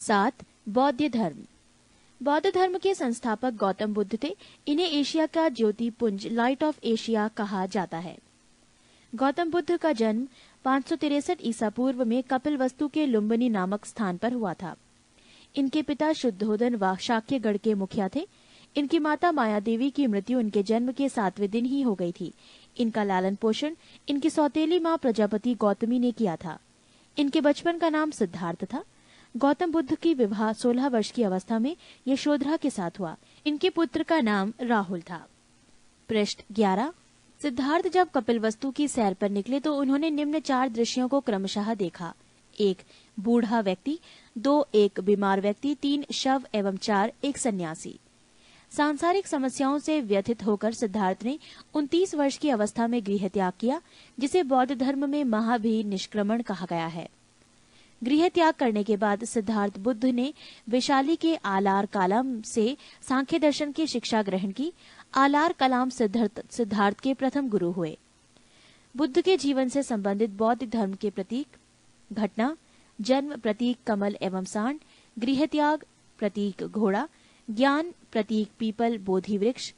7. बौद्ध धर्म। बौद्ध धर्म के संस्थापक गौतम बुद्ध थे। इन्हें एशिया का ज्योति पुंज लाइट ऑफ एशिया कहा जाता है। गौतम बुद्ध का जन्म 563 ईसा पूर्व में कपिलवस्तु के लुम्बिनी नामक स्थान पर हुआ था। इनके पिता शुद्धोधन व शाक्यगढ़ के मुखिया थे। इनकी माता माया देवी की मृत्यु इनके जन्म के 7वें दिन ही हो गई थी। इनका लालन पोषण इनकी सौतेली माँ प्रजापति गौतमी ने किया था। इनके बचपन का नाम सिद्धार्थ था। गौतम बुद्ध की विवाह 16 वर्ष की अवस्था में यशोधरा के साथ हुआ। इनके पुत्र का नाम राहुल था। पृष्ठ 11। सिद्धार्थ जब कपिलवस्तु की सैर पर निकले तो उन्होंने निम्न 4 दृश्यों को क्रमशः देखा। 1. बूढ़ा व्यक्ति, 2. एक बीमार व्यक्ति, 3. शव एवं 4. एक सन्यासी। सांसारिक समस्याओं से व्यथित होकर सिद्धार्थ ने 29 वर्ष की अवस्था में गृह त्याग किया, जिसे बौद्ध धर्म में महाभिनिष्क्रमण कहा गया है। गृह त्याग करने के बाद सिद्धार्थ बुद्ध ने वैशाली के आलार कालाम से सांख्य दर्शन की शिक्षा ग्रहण की। आलार कलाम सिद्धार्थ के प्रथम गुरु हुए। बुद्ध के जीवन से संबंधित बौद्ध धर्म के प्रतीक: घटना, जन्म प्रतीक कमल एवं सांड, गृह त्याग प्रतीक घोड़ा, ज्ञान प्रतीक पीपल बोधि वृक्ष,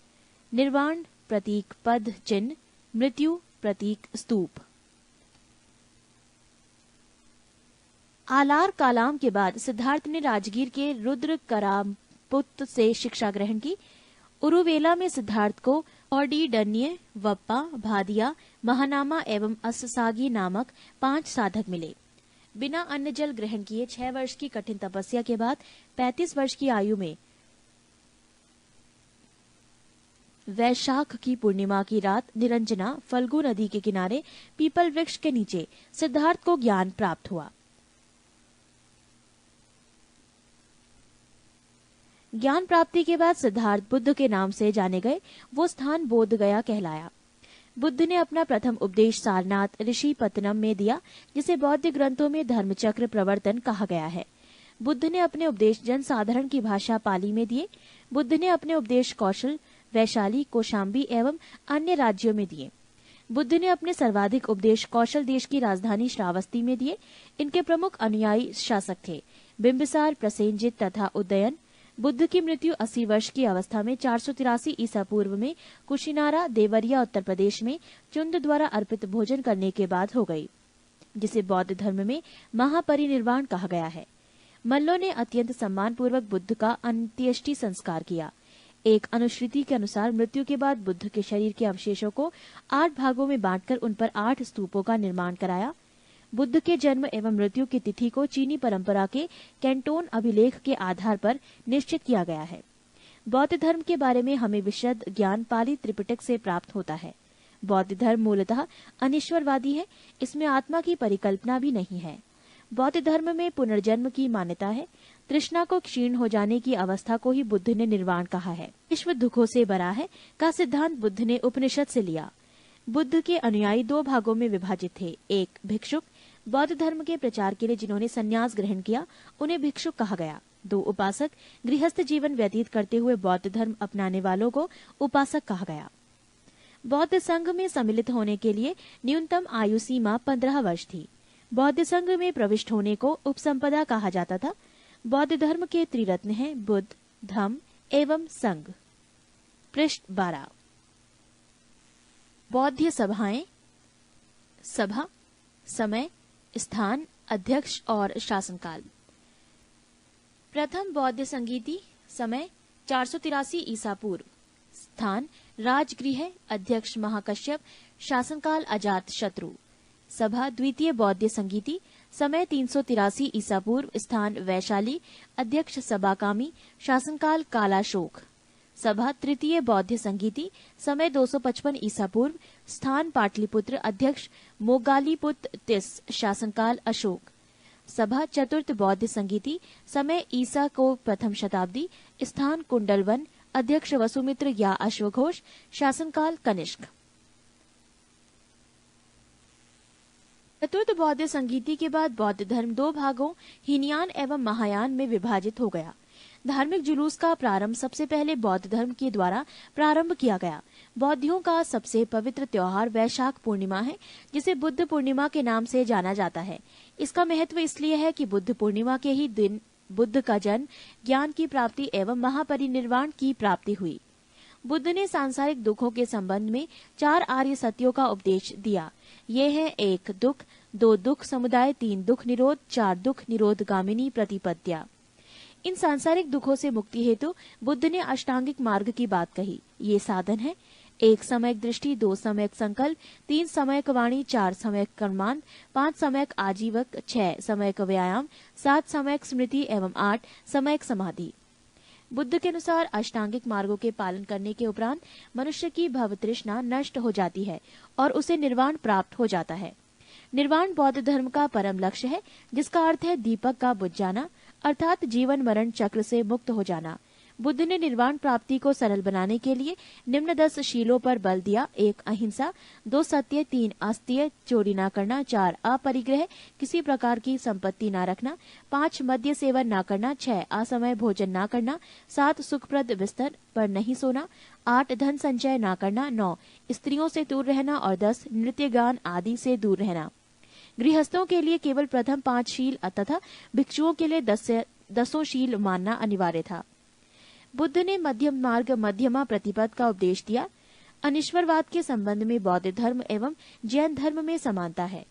निर्वाण प्रतीक पद चिन्ह, मृत्यु प्रतीक स्तूप। आलार कालाम के बाद सिद्धार्थ ने राजगीर के रुद्र करापुत से शिक्षा ग्रहण की। उरुवेला में सिद्धार्थ को औडीडन्य, वप्पा, भादिया, महानामा एवं अस्सागी नामक 5 साधक मिले। बिना अन्न जल ग्रहण किए 6 वर्ष की कठिन तपस्या के बाद 35 वर्ष की आयु में वैशाख की पूर्णिमा की रात निरंजना फल्गु नदी के किनारे पीपल वृक्ष के नीचे सिद्धार्थ को ज्ञान प्राप्त हुआ। ज्ञान प्राप्ति के बाद सिद्धार्थ बुद्ध के नाम से जाने गए। वो स्थान बोध गया कहलाया। बुद्ध ने अपना प्रथम उपदेश सारनाथ ऋषि पत्तनम में दिया, जिसे बौद्ध ग्रंथों में धर्मचक्र प्रवर्तन कहा गया है। बुद्ध ने अपने उपदेश जन साधारण की भाषा पाली में दिए। बुद्ध ने अपने उपदेश कौशल, वैशाली, कौशाम्बी एवं अन्य राज्यों में दिए। बुद्ध ने अपने सर्वाधिक उपदेश कौशल देश की राजधानी श्रावस्ती में दिए। इनके प्रमुख अनुयायी शासक थे बिंबिसार, प्रसेनजित तथा उदयन। बुद्ध की मृत्यु 80 वर्ष की अवस्था में 483 ईसा पूर्व में कुशीनारा, देवरिया, उत्तर प्रदेश में चुंद द्वारा अर्पित भोजन करने के बाद हो गई, जिसे बौद्ध धर्म में महापरिनिर्वाण कहा गया है। मल्लों ने अत्यंत सम्मान पूर्वक बुद्ध का अंत्येष्टि संस्कार किया। एक अनुश्रुति के अनुसार मृत्यु के बाद बुद्ध के शरीर के अवशेषों को 8 भागों में बांटकर उन पर 8 स्तूपों का निर्माण कराया। बुद्ध के जन्म एवं मृत्यु की तिथि को चीनी परंपरा के कैंटोन अभिलेख के आधार पर निश्चित किया गया है। बौद्ध धर्म के बारे में हमें विशद ज्ञान पाली त्रिपिटक से प्राप्त होता है। बौद्ध धर्म मूलतः अनिश्वरवादी है। इसमें आत्मा की परिकल्पना भी नहीं है। बौद्ध धर्म में पुनर्जन्म की मान्यता है। तृष्णा को क्षीण हो जाने की अवस्था को ही बुद्ध ने निर्वाण कहा है। विश्व दुखों से बरा है का सिद्धांत बुद्ध ने उपनिषद से लिया। बुद्ध के अनुयायी 2 भागों में विभाजित थे। एक भिक्षुक, बौद्ध धर्म के प्रचार के लिए जिन्होंने संन्यास ग्रहण किया उन्हें भिक्षुक कहा गया। 2 उपासक, गृहस्थ जीवन व्यतीत करते हुए बौद्ध धर्म अपनाने वालों को उपासक कहा गया। बौद्ध संघ में सम्मिलित होने के लिए न्यूनतम आयु सीमा 15 वर्ष थी। बौद्ध संघ में प्रविष्ट होने को उपसंपदा कहा जाता था। बौद्ध धर्म के त्रिरत्न हैं बुद्ध, धम्म एवं संघ। पृष्ठ 12। बौद्ध सभाएं: सभा, समय, स्थान, अध्यक्ष और शासनकाल। प्रथम बौद्ध संगीति, समय 483 ईसा पूर्व, स्थान राजगृह, अध्यक्ष महाकश्यप, शासनकाल अजात शत्रु। सभा द्वितीय बौद्ध संगीति, समय 383 ईसा पूर्व, स्थान वैशाली, अध्यक्ष सबाकामी, शासनकाल कालाशोक। सभा तृतीय बौद्ध संगीति, समय 255 ईसा पूर्व, स्थान पाटलिपुत्र, अध्यक्ष मोगालीपुत तिस, शासनकाल अशोक। सभा चतुर्थ बौद्ध संगीति, समय ईसा को प्रथम शताब्दी, स्थान कुंडलवन, अध्यक्ष वसुमित्र या अश्वघोष, शासनकाल कनिष्क। चतुर्थ बौद्ध संगीति के बाद बौद्ध धर्म 2 भागों हीनयान एवं महायान में विभाजित हो गया। धार्मिक जुलूस का प्रारंभ सबसे पहले बौद्ध धर्म के द्वारा प्रारंभ किया गया। बौद्धियों का सबसे पवित्र त्योहार वैशाख पूर्णिमा है, जिसे बुद्ध पूर्णिमा के नाम से जाना जाता है। इसका महत्व इसलिए है कि बुद्ध पूर्णिमा के ही दिन बुद्ध का जन्म, ज्ञान की प्राप्ति एवं महापरिनिर्वाण की प्राप्ति हुई। बुद्ध ने सांसारिक दुखों के संबंध में 4 आर्य सत्यों का उपदेश दिया। ये हैं 1 दुख, 2 दुख समुदाय, 3 दुख निरोध, 4 दुख निरोध गामिनी प्रतिपद्या। इन सांसारिक दुखों से मुक्ति हेतु बुद्ध ने अष्टांगिक मार्ग की बात कही। ये साधन है 1 समयक दृष्टि, 2 समयक संकल्प, 3 समयक वाणी, 4 समयक कर्मांत, 5 समयक आजीवक, 6 समयक व्यायाम, 7 समयक स्मृति एवं 8 समयक समाधि। बुद्ध के अनुसार अष्टांगिक मार्गों के पालन करने के उपरांत मनुष्य की भव तृष्णा नष्ट हो जाती है और उसे निर्वाण प्राप्त हो जाता है। निर्वाण बौद्ध धर्म का परम लक्ष्य है, जिसका अर्थ है दीपक का बुझ जाना, अर्थात जीवन मरण चक्र से मुक्त हो जाना। बुद्ध ने निर्वाण प्राप्ति को सरल बनाने के लिए निम्न 10 शीलों पर बल दिया। 1 अहिंसा, 2 सत्य, 3 अस्तेय, चोरी न करना, 4 अपरिग्रह, किसी प्रकार की संपत्ति न रखना, 5 मद्य सेवन न करना, 6 असमय भोजन न करना, 7 सुखप्रद बिस्तर पर नहीं सोना, 8 धन संचय न करना, 9 स्त्रियों से दूर रहना और 10 नृत्य गान आदि से दूर रहना। गृहस्थों के लिए केवल प्रथम 5 शील तथा भिक्षुओं के लिए 10 शील मानना अनिवार्य था। बुद्ध ने मध्यम मार्ग मध्यमा प्रतिपद का उपदेश दिया। अनिश्वरवाद के संबंध में बौद्ध धर्म एवं जैन धर्म में समानता है।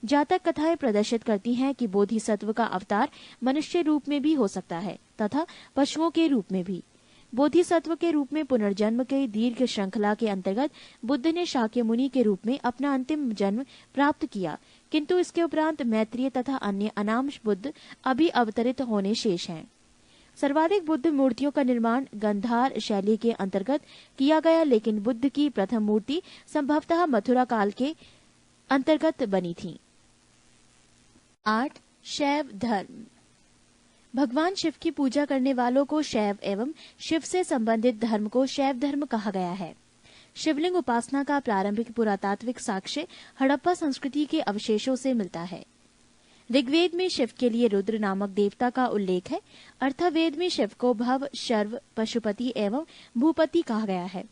जातक कथाएं प्रदर्शित करती हैं कि बोधिसत्व का अवतार मनुष्य रूप में भी हो सकता है तथा पशुओं के रूप में भी। बोधिसत्व के रूप में पुनर्जन्म की दीर्घ श्रृंखला के अंतर्गत बुद्ध ने शाक्य मुनि के रूप में अपना अंतिम जन्म प्राप्त किया, किंतु इसके उपरांत मैत्रेय तथा अन्य अनामश बुद्ध अभी अवतरित होने शेष हैं। सर्वाधिक बुद्ध मूर्तियों का निर्माण गंधार शैली के अंतर्गत किया गया, लेकिन बुद्ध की प्रथम मूर्ति संभवतः मथुरा काल के अंतर्गत बनी थी। 8 शैव धर्म। भगवान शिव की पूजा करने वालों को शैव एवं शिव से संबंधित धर्म को शैव धर्म कहा गया है। शिवलिंग उपासना का प्रारंभिक पुरातात्विक साक्ष्य हड़प्पा संस्कृति के अवशेषों से मिलता है। ऋग्वेद में शिव के लिए रुद्र नामक देवता का उल्लेख है। अर्थवेद में शिव को भव, शर्व, पशुपति एवं भूपति कहा गया है।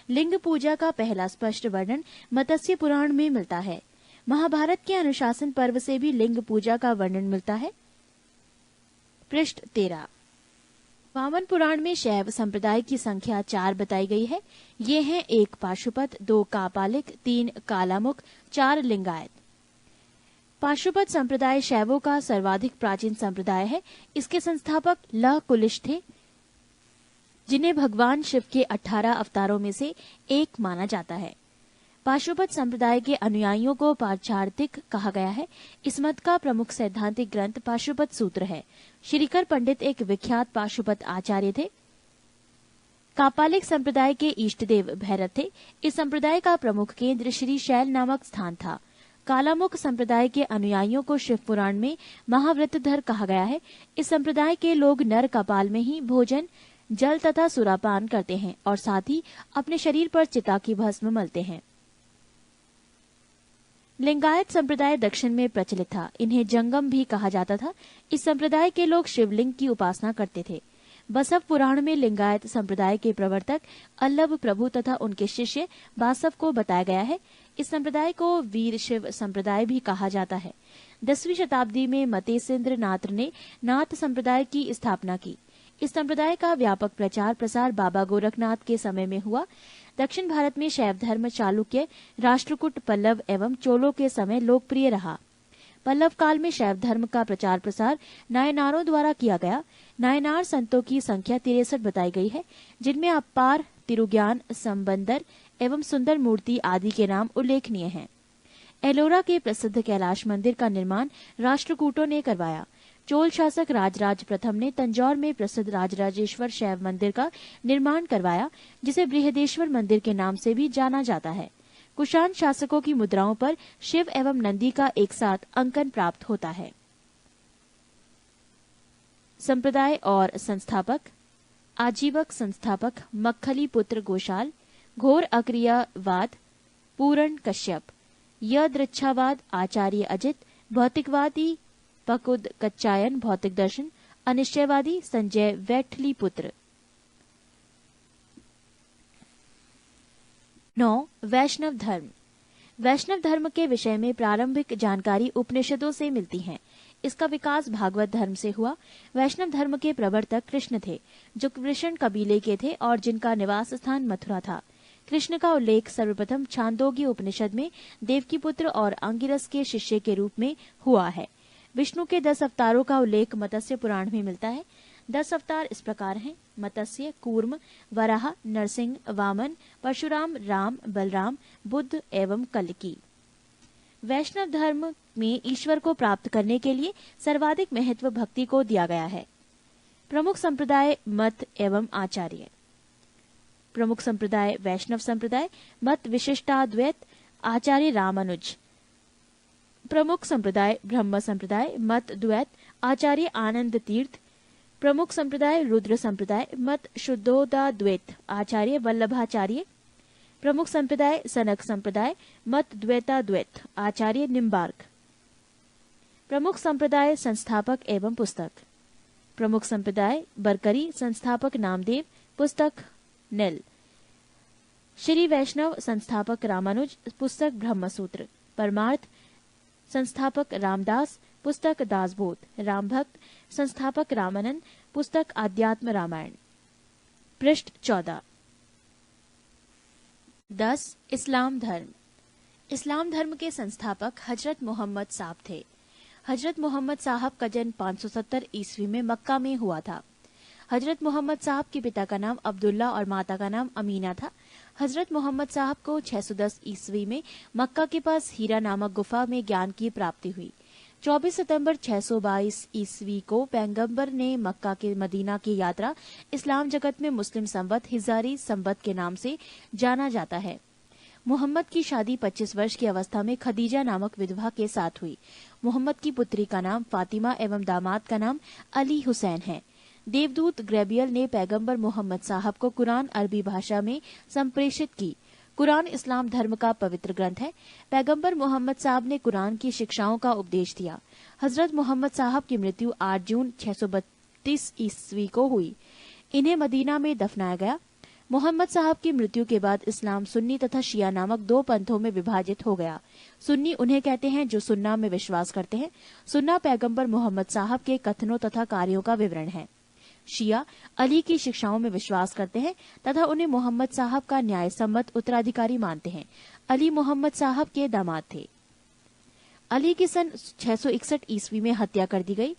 लिंग पूजा का पहला स्पष्ट वर्णन मत्स्य पुराण में मिलता है। महाभारत के अनुशासन पर्व से भी लिंग पूजा का वर्णन मिलता है। पृष्ठ 13। वामन पुराण में शैव संप्रदाय की संख्या 4 बताई गई है। ये हैं 1 पाशुपत, 2 कापालिक, 3 कालामुख, 4 लिंगायत। पाशुपत संप्रदाय शैवों का सर्वाधिक प्राचीन संप्रदाय है। इसके संस्थापक लह कुलिश थे, जिन्हें भगवान शिव के 18 अवतारों में से एक माना जाता है। पाशुपत संप्रदाय के अनुयायियों को पाचार्थिक कहा गया है। इस मत का प्रमुख सैद्धांतिक ग्रंथ पाशुपत सूत्र है। श्रीकर पंडित एक विख्यात पाशुपत आचार्य थे। कापालिक संप्रदाय के इष्टदेव भैरव थे। इस संप्रदाय का प्रमुख केंद्र श्री शैल नामक स्थान था। कालामुख संप्रदाय के अनुयायियों को शिव पुराण में महाव्रतधर कहा गया है। इस संप्रदाय के लोग नर कपाल में ही भोजन, जल तथा सुरापान करते हैं और साथ ही अपने शरीर पर चिता की भस्म मलते हैं। लिंगायत संप्रदाय दक्षिण में प्रचलित था। इन्हें जंगम भी कहा जाता था। इस संप्रदाय के लोग शिवलिंग की उपासना करते थे। बसव पुराण में लिंगायत संप्रदाय के प्रवर्तक अल्लभ प्रभु तथा उनके शिष्य बासव को बताया गया है। इस संप्रदाय को वीर शिव संप्रदाय भी कहा जाता है। 10वीं शताब्दी में मतेन्द्र नाथ ने नाथ संप्रदाय की स्थापना की। इस संप्रदाय का व्यापक प्रचार प्रसार बाबा गोरखनाथ के समय में हुआ। दक्षिण भारत में शैव धर्म चालुक्य, राष्ट्रकूट, पल्लव एवं चोलों के समय लोकप्रिय रहा। पल्लव काल में शैव धर्म का प्रचार प्रसार नायनारों द्वारा किया गया। नायनार संतों की संख्या 63 बताई गई है, जिनमें अपार, तिरुज्ञान, संबंदर एवं सुंदर मूर्ति आदि के नाम उल्लेखनीय हैं। एलोरा के प्रसिद्ध कैलाश मंदिर का निर्माण राष्ट्रकूटों ने करवाया। चोल शासक राजराज प्रथम ने तंजौर में प्रसिद्ध राजराजेश्वर शैव मंदिर का निर्माण करवाया, जिसे बृहदेश्वर मंदिर के नाम से भी जाना जाता है। कुषाण शासकों की मुद्राओं पर शिव एवं नंदी का एक साथ अंकन प्राप्त होता है। संप्रदाय और संस्थापक। आजीवक संस्थापक मक्खली पुत्र गोशाल, घोर अक्रियावाद पूरण कश्यप, यदृच्छावाद आचार्य अजित, भौतिकवादी पकुद कच्चायन भौतिक दर्शन, अनिश्चयवादी संजय वैठली पुत्र। 9 वैष्णव धर्म। वैष्णव धर्म के विषय में प्रारंभिक जानकारी उपनिषदों से मिलती है। इसका विकास भागवत धर्म से हुआ। वैष्णव धर्म के प्रवर्तक कृष्ण थे, जो कृष्ण कबीले के थे और जिनका निवास स्थान मथुरा था। कृष्ण का उल्लेख सर्वप्रथम छांदोग्य उपनिषद में देवकी पुत्र और अंगिरस के शिष्य के रूप में हुआ है। विष्णु के 10 अवतारों का उल्लेख मत्स्य पुराण में मिलता है। 10 अवतार इस प्रकार हैं: मत्स्य, कूर्म, वराह, नरसिंह, वामन, परशुराम, राम, बलराम, बुद्ध एवं कल्की। वैष्णव धर्म में ईश्वर को प्राप्त करने के लिए सर्वाधिक महत्व भक्ति को दिया गया है। प्रमुख संप्रदाय, मत एवं आचार्य। प्रमुख संप्रदाय वैष्णव संप्रदाय, मत विशिष्टाद्वैत, आचार्य रामानुज। प्रमुख संप्रदाय ब्रह्म संप्रदाय, मत द्वैत, आचार्य आनंद तीर्थ। प्रमुख संप्रदाय रुद्र संप्रदाय, मत शुद्धोदाद्वैत, आचार्य वल्लभाचार्य। प्रमुख संप्रदाय सनक संप्रदाय, मत द्वैताद्वैत, आचार्य निम्बार्क। प्रमुख संप्रदाय संस्थापक एवं पुस्तक। प्रमुख संप्रदाय बरकरी, संस्थापक नामदेव, पुस्तक नेल। श्री वैष्णव संस्थापक रामानुज, पुस्तक ब्रह्मसूत्र। परमार्थ संस्थापक रामदास, पुस्तक दासबोध। राम भक्त संस्थापक रामानंद, पुस्तक आध्यात्म रामायण। पृष्ठ 14। 10. इस्लाम धर्म। इस्लाम धर्म के संस्थापक हजरत मोहम्मद साहब थे। हजरत मोहम्मद साहब का जन्म 570 ईस्वी में मक्का में हुआ था। हजरत मोहम्मद साहब के पिता का नाम अब्दुल्ला और माता का नाम अमीना था। हजरत मोहम्मद साहब को 610 ईस्वी में मक्का के पास हीरा नामक गुफा में ज्ञान की प्राप्ति हुई। 24 सितंबर 622 ईस्वी को पैगंबर ने मक्का के मदीना की यात्रा इस्लाम जगत में मुस्लिम संवत हिजारी संवत के नाम से जाना जाता है। मोहम्मद की शादी 25 वर्ष की अवस्था में खदीजा नामक विधवा के साथ हुई। मोहम्मद की पुत्री का नाम फातिमा एवं दामाद का नाम अली हुसैन है। देवदूत ग्रेबियल ने पैगंबर मोहम्मद साहब को कुरान अरबी भाषा में संप्रेषित की। कुरान इस्लाम धर्म का पवित्र ग्रंथ है। पैगंबर मोहम्मद साहब ने कुरान की शिक्षाओं का उपदेश दिया। हजरत मोहम्मद साहब की मृत्यु 8 जून 632 ईस्वी को हुई। इन्हें मदीना में दफनाया गया। मोहम्मद साहब की मृत्यु के बाद इस्लाम सुन्नी तथा शिया नामक 2 पंथों में विभाजित हो गया। सुन्नी उन्हें कहते हैं जो सुन्ना में विश्वास करते हैं। सुन्ना पैगंबर मोहम्मद साहब के कथनों तथा कार्यों का विवरण है। शिया अली की शिक्षाओं में विश्वास करते हैं तथा उन्हें मोहम्मद साहब का न्याय सम्मत उत्तराधिकारी मानते हैं। अली मोहम्मद साहब के दामाद थे। अली की सन 661 ईस्वी में हत्या कर दी गई।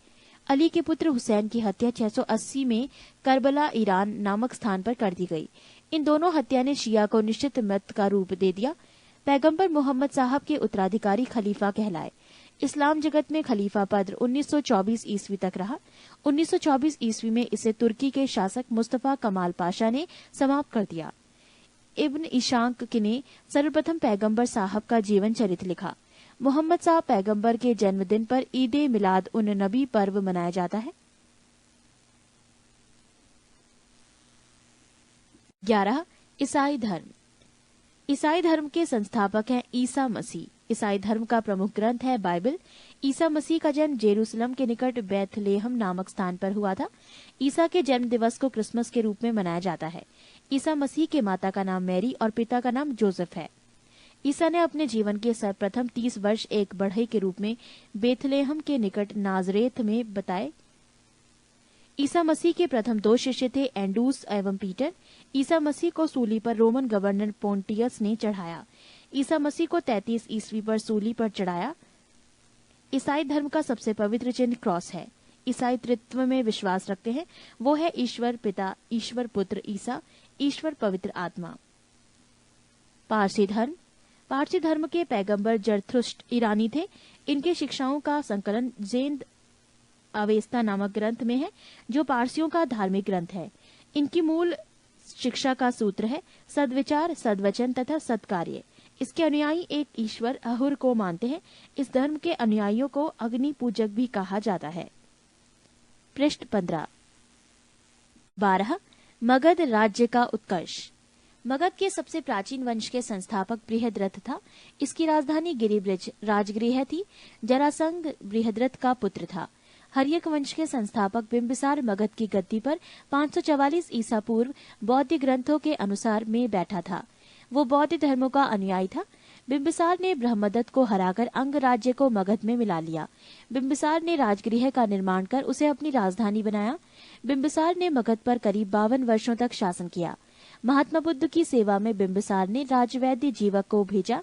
अली के पुत्र हुसैन की हत्या 680 में करबला ईरान नामक स्थान पर कर दी गई। इन दोनों हत्या ने शिया को निश्चित मत का रूप दे दिया। पैगंबर मोहम्मद साहब के उत्तराधिकारी खलीफा कहलाए। इस्लाम जगत में खलीफा पद 1924 ईस्वी तक रहा। 1924 ईस्वी में इसे तुर्की के शासक मुस्तफा कमाल पाशा ने समाप्त कर दिया। इब्न इशाक ने सर्वप्रथम पैगंबर साहब का जीवन चरित्र लिखा। मोहम्मद साहब पैगंबर के जन्मदिन पर ईद मिलाद उन नबी पर्व मनाया जाता है। 11. ईसाई धर्म। ईसाई धर्म के संस्थापक हैं ईसा मसीह। ईसाई धर्म का प्रमुख ग्रंथ है बाइबल। ईसा मसीह का जन्म जेरूसलम के निकट बैथलेहम नामक स्थान पर हुआ था। ईसा के जन्म दिवस को क्रिसमस के रूप में मनाया जाता है। ईसा मसीह के माता का नाम मैरी और पिता का नाम जोसेफ है। ईसा ने अपने जीवन के सर्वप्रथम 30 वर्ष एक बढ़ई के रूप में बेथलेहम के निकट नाजरेथ में बताए। ईसा मसीह के प्रथम 2 शिष्य थे एंडूस एवं पीटर। ईसा मसीह को सूली पर रोमन गवर्नर पोंटियस ने चढ़ाया। ईसा मसीह को 33 ईस्वी पर सूली पर चढ़ाया। ईसाई धर्म का सबसे पवित्र चिन्ह क्रॉस है। ईसाई त्रित्व में विश्वास रखते हैं। वो है ईश्वर पिता, ईश्वर पुत्र ईसा, ईश्वर पवित्र आत्मा। पारसी धर्म। पारसी धर्म के पैगंबर जरथुष्ट्र ईरानी थे। इनके शिक्षाओं का संकलन जेंद अवेस्ता नामक ग्रंथ में है, जो पारसियों का धार्मिक ग्रंथ है। इनकी मूल शिक्षा का सूत्र है सद्विचार, सद्वचन तथा सत्कार्य। इसके अनुयायी एक ईश्वर अहुर को मानते हैं। इस धर्म के अनुयायियों को अग्नि पूजक भी कहा जाता है। पृष्ठ 15। 12. मगध राज्य का उत्कर्ष। मगध के सबसे प्राचीन वंश के संस्थापक बृहद्रथ था। इसकी राजधानी गिरिब्रज राजगृह थी। जरासंध बृहद्रथ का पुत्र था। हर्यक वंश के संस्थापक बिंबिसार मगध की गद्दी पर 544 ईसा पूर्व बौद्ध ग्रंथों के अनुसार में बैठा था। वो बौद्ध धर्मों का अनुयायी था। बिंबिसार ने ब्रह्मदत्त को हराकर अंग राज्य को मगध में मिला लिया। बिंबिसार ने राजगृह का निर्माण कर उसे अपनी राजधानी बनाया। बिंबिसार ने मगध पर करीब 52 वर्षों तक शासन किया। महात्मा बुद्ध की सेवा में बिंबिसार ने राजवैद्य जीवक को भेजा।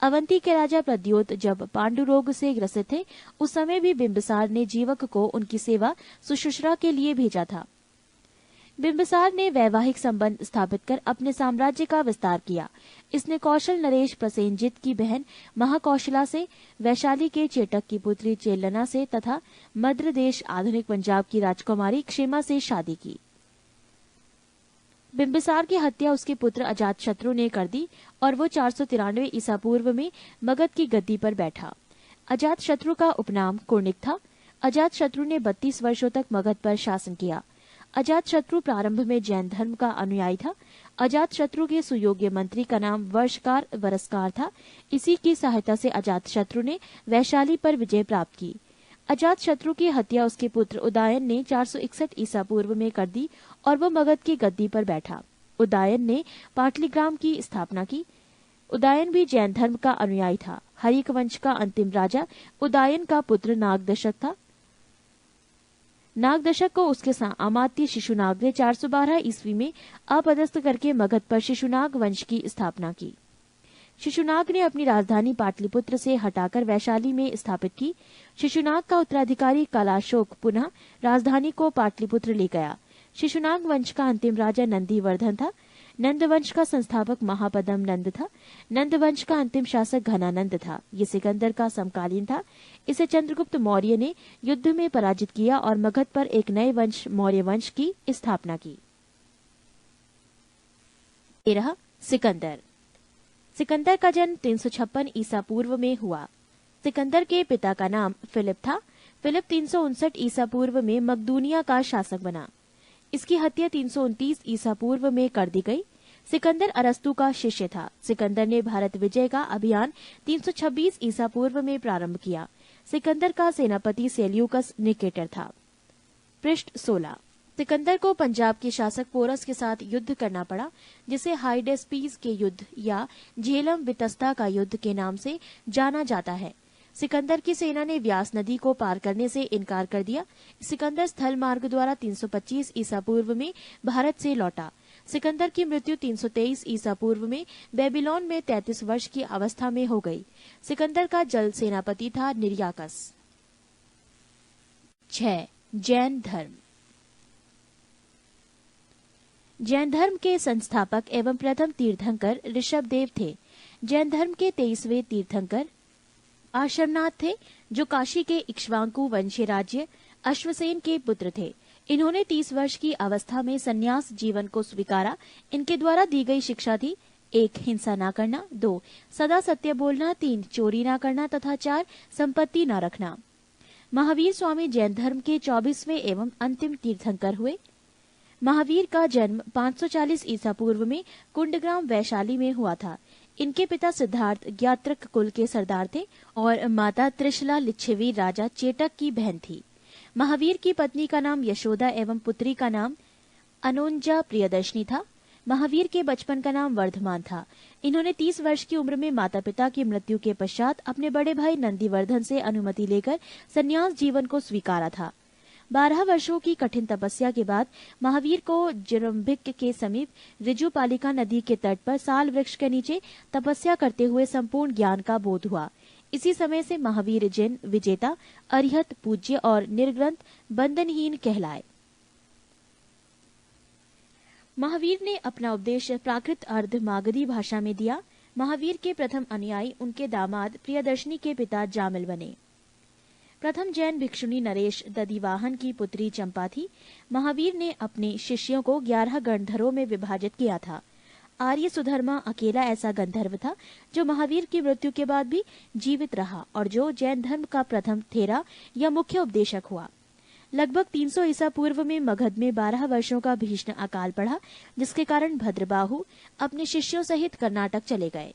अवंती के राजा प्रद्योत जब पांडु रोग से ग्रसित थे, उस समय भी बिंबिसार ने जीवक को उनकी सेवा सुश्रूषा के लिए भेजा था। बिंबिसार ने वैवाहिक संबंध स्थापित कर अपने साम्राज्य का विस्तार किया। इसने कौशल नरेश प्रसेनजित की बहन महाकौशला से, वैशाली के चेटक की पुत्री चेलना से तथा मद्र देश आधुनिक पंजाब की राजकुमारी क्षेमा से शादी की। बिंबिसार की हत्या उसके पुत्र अजातशत्रु ने कर दी और वो 493 ईसा पूर्व में मगध की गद्दी पर बैठा। अजातशत्रु का उपनाम कुर्णिक था। अजातशत्रु ने 32 वर्षों तक मगध पर शासन किया। अजातशत्रु प्रारंभ में जैन धर्म का अनुयायी था। अजातशत्रु के सुयोग्य मंत्री का नाम वर्षकार वरस्कार था। इसी की सहायता से अजातशत्रु ने वैशाली पर विजय प्राप्त की। अजातशत्रु की हत्या उसके पुत्र उदयन ने 461 ईसा पूर्व में कर दी और वो मगध की गद्दी पर बैठा। उदयन ने पाटलिग्राम की स्थापना की। उदयन भी जैन धर्म का अनुयायी था। हरिक वंश का अंतिम राजा उदयन का पुत्र नागदशक था। नागदशक को उसके अमात्य शिशुनाग ने 412 ईस्वी में अपदस्थ करके मगध पर शिशुनाग वंश की स्थापना की। शिशुनाग ने अपनी राजधानी पाटलिपुत्र से हटाकर वैशाली में स्थापित की। शिशुनाग का उत्तराधिकारी कलाशोक पुनः राजधानी को पाटलिपुत्र ले गया। शिशुनाग वंश का अंतिम राजा नंदीवर्धन था। नंद वंश का संस्थापक महापदम नंद था। नंद वंश का अंतिम शासक घनानंद था। ये सिकंदर का समकालीन था। इसे चंद्रगुप्त मौर्य ने युद्ध में पराजित किया और मगध पर एक नए वंश मौर्य वंश की स्थापना की। 13 सिकंदर। सिकंदर का जन्म 356 ईसा पूर्व में हुआ। सिकंदर के पिता का नाम फिलिप था। फिलिप 359 ईसा पूर्व में मकदूनिया का शासक बना। इसकी हत्या 329 ईसा पूर्व में कर दी गई। सिकंदर अरस्तु का शिष्य था। सिकंदर ने भारत विजय का अभियान 326 ईसा पूर्व में प्रारंभ किया। सिकंदर का सेनापति सेल्यूकस निकेटर था। पृष्ठ 16। सिकंदर को पंजाब के शासक पोरस के साथ युद्ध करना पड़ा, जिसे हाइडेस्पीस के युद्ध या झेलम वितस्ता का युद्ध के नाम से जाना जाता है। सिकंदर की सेना ने व्यास नदी को पार करने से इनकार कर दिया। सिकंदर स्थल मार्ग द्वारा 325 ईसा पूर्व में भारत से लौटा। सिकंदर की मृत्यु 323 ईसा पूर्व में बेबीलोन में 33 वर्ष की अवस्था में हो गई। सिकंदर का जल सेनापति था निर्याकस। 6 जैन धर्म। जैन धर्म के संस्थापक एवं प्रथम तीर्थंकर ऋषभदेव थे। जैन धर्म के 23वें तीर्थंकर आश्रमनाथ थे, जो काशी के इक्ष्वाकु वंशीय राज्य अश्वसेन के पुत्र थे। इन्होंने 30 वर्ष की अवस्था में संन्यास जीवन को स्वीकारा। इनके द्वारा दी गई शिक्षा थी: 1 हिंसा न करना, 2 सदा सत्य बोलना, 3 चोरी न करना तथा 4 संपत्ति न रखना। महावीर स्वामी जैन धर्म के 24वें एवं अंतिम तीर्थंकर हुए। महावीर का जन्म 540 ईसा पूर्व में कुंडग्राम वैशाली में हुआ था। इनके पिता सिद्धार्थ ज्ञात्रक कुल के सरदार थे और माता त्रिशला लिच्छवी राजा चेटक की बहन थी। महावीर की पत्नी का नाम यशोदा एवं पुत्री का नाम अनोंजा प्रियदर्शनी था। महावीर के बचपन का नाम वर्धमान था। इन्होंने 30 वर्ष की उम्र में माता पिता की मृत्यु के पश्चात अपने बड़े भाई नंदीवर्धन से अनुमति लेकर संन्यास जीवन को स्वीकारा था। 12 वर्षों की कठिन तपस्या के बाद महावीर को जिरम्भिक के समीप ऋजुपालिका नदी के तट पर साल वृक्ष के नीचे तपस्या करते हुए संपूर्ण ज्ञान का बोध हुआ। इसी समय से महावीर जैन विजेता, अरिहत, पूज्य और निर्ग्रंथ बंधनहीन कहलाए। महावीर ने अपना उपदेश प्राकृत अर्ध मागधी भाषा में दिया। महावीर के प्रथम अनुयायी उनके दामाद प्रियदर्शनी के पिता जामिल बने। प्रथम जैन भिक्षुणी नरेश दधिवाहन की पुत्री चंपा थी। महावीर ने अपने शिष्यों को 11 गंधर्वों में विभाजित किया था। आर्य सुधर्मा अकेला ऐसा गंधर्व था जो महावीर की मृत्यु के बाद भी जीवित रहा और जो जैन धर्म का प्रथम थेरा या मुख्य उपदेशक हुआ। लगभग 300 ईसा पूर्व में मगध में 12 वर्षों का भीषण अकाल पड़ा, जिसके कारण भद्रबाहु अपने शिष्यों सहित कर्नाटक चले गए।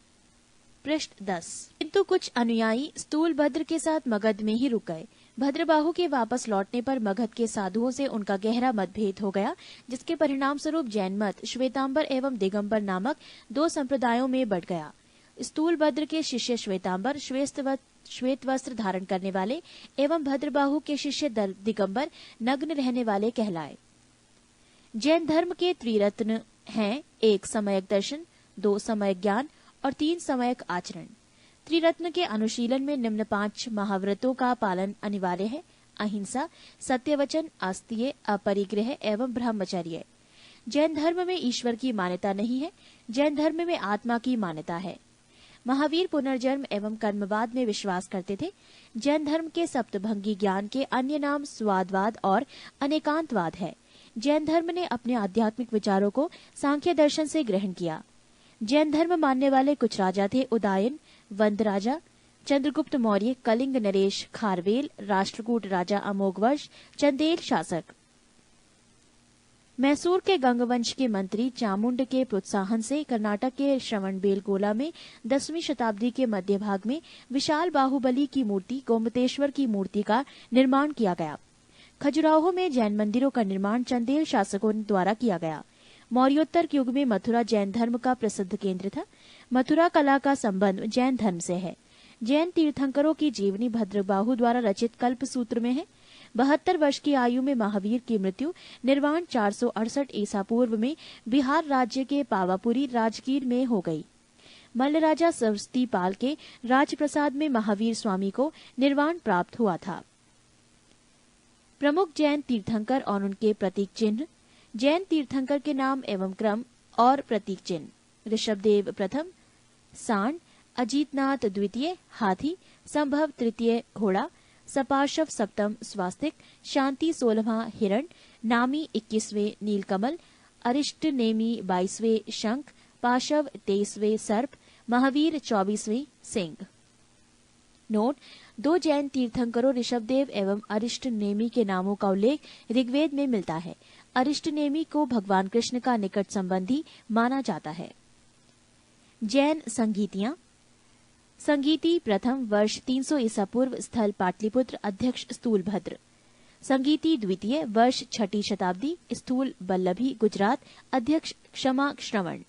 पृष्ठ 10। किंतु कुछ अनुयायी स्थूल भद्र के साथ मगध में ही रुक गए। भद्रबाहु के वापस लौटने पर मगध के साधुओं से उनका गहरा मतभेद हो गया, जिसके परिणाम स्वरूप जैन मत श्वेतांबर एवं दिगंबर नामक 2 संप्रदायों में बढ़ गया। स्थूलभद्र के शिष्य श्वेतांबर श्वेत वस्त्र धारण करने वाले एवं भद्रबाहु के शिष्य दिगंबर नग्न रहने वाले कहलाए। जैन धर्म के त्रिरत्न हैं 1 सम्यक दर्शन, 2 सम्यक ज्ञान और 3 सम्यक आचरण। त्रिरत्न के अनुशीलन में निम्न 5 महाव्रतों का पालन अनिवार्य है: अहिंसा, सत्यवचन, आस्तीय, अपरिग्रह एवं ब्रह्मचर्य। जैन धर्म में ईश्वर की मान्यता नहीं है, जैन धर्म में आत्मा की मान्यता है। महावीर पुनर्जन्म एवं कर्मवाद में विश्वास करते थे। जैन धर्म के सप्तभंगी ज्ञान के अन्य नाम स्वादवाद और अनेकांतवाद है। जैन धर्म ने अपने आध्यात्मिक विचारों को सांख्य दर्शन से ग्रहण किया। जैन धर्म मानने वाले कुछ राजा थे: उदयन, वंद राजा, चंद्रगुप्त मौर्य, कलिंग नरेश खारवेल, राष्ट्रकूट राजा अमोघवर्ष, चंदेल शासक। मैसूर के गंगवंश के मंत्री चामुंड के प्रोत्साहन से कर्नाटक के श्रवणबेलगोला में 10वीं शताब्दी के मध्य भाग में विशाल बाहुबली की मूर्ति गोमतेश्वर की मूर्ति का निर्माण किया गया। खजुराहो में जैन मंदिरों का निर्माण चंदेल शासकों द्वारा किया गया। मौर्योत्तर युग में मथुरा जैन धर्म का प्रसिद्ध केंद्र था। मथुरा कला का संबंध जैन धर्म से है। जैन तीर्थंकरों की जीवनी भद्रबाहु द्वारा रचित कल्पसूत्र में है। 72 वर्ष की आयु में महावीर की मृत्यु निर्वाण 468 ईसा पूर्व में बिहार राज्य के पावापुरी राजगीर में हो गई। मल्ल राजा सरस्वती पाल के राजप्रसाद में महावीर स्वामी को निर्वाण प्राप्त हुआ था। प्रमुख जैन तीर्थंकर और उनके प्रतीक चिन्ह। जैन तीर्थंकर के नाम एवं क्रम और प्रतीक चिन्ह: ऋषभदेव प्रथम सांड, अजीतनाथ द्वितीय हाथी, संभव तृतीय घोड़ा, सपार्शव सप्तम स्वास्तिक, शांति 16वां हिरण, नामी 21वें नीलकमल, अरिष्ट नेमी 22वें शंख, पाशव 23वें सर्प, महावीर 24वें सिंह। नोट: 2 जैन तीर्थंकरों ऋषभदेव एवं अरिष्ट नेमी के नामों का उल्लेख ऋग्वेद में मिलता है। अरिष्ट नेमी को भगवान कृष्ण का निकट संबंधी माना जाता है। जैन संगीतियां। संगीति प्रथम वर्ष 300 ईसा पूर्व, स्थल पाटलिपुत्र, अध्यक्ष स्थूलभद्र। संगीति द्वितीय वर्ष 6ठी शताब्दी, स्थूल बल्लभी गुजरात, अध्यक्ष क्षमा श्रवण।